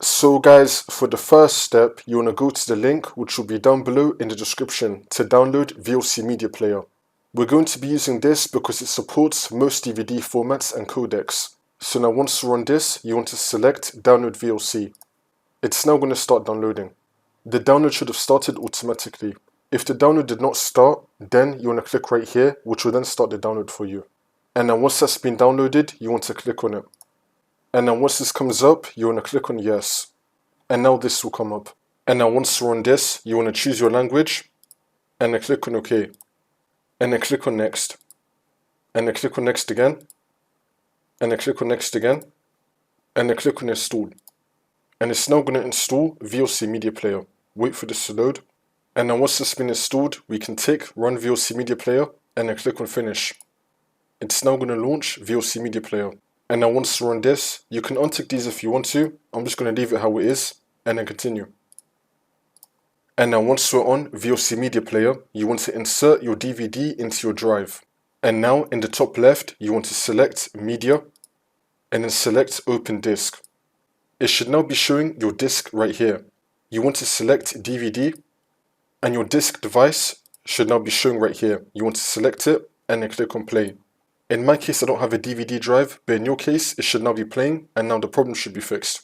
So guys, for the first step, you want to go to the link which will be down below in the description to download VLC Media Player. We're going to be using this because it supports most DVD formats and codecs. So now once you're on this, you want to select Download VLC. It's now going to start downloading. The download should have started automatically. If the download did not start, then you want to click right here, which will then start the download for you. And now once that's been downloaded, you want to click on it. And now once this comes up, you want to click on yes. And now this will come up. And now once you're on this, you want to choose your language, and then click on OK. And then click on next. And then click on next again. And then click on next again. And then click on install. And it's now going to install VLC Media Player. Wait for this to load. And now once it's been installed, we can tick Run VLC Media Player and then click on Finish. It's now going to launch VLC Media Player. And now once you're on this, you can untick these if you want to. I'm just going to leave it how it is and then continue. And now once we're on VLC Media Player, you want to insert your DVD into your drive. And now in the top left, you want to select Media and then select Open Disk. It should now be showing your disk right here. You want to select DVD and your disk device should now be showing right here. You want to select it and then click on play. In my case, I don't have a DVD drive, but in your case, it should now be playing and now the problem should be fixed.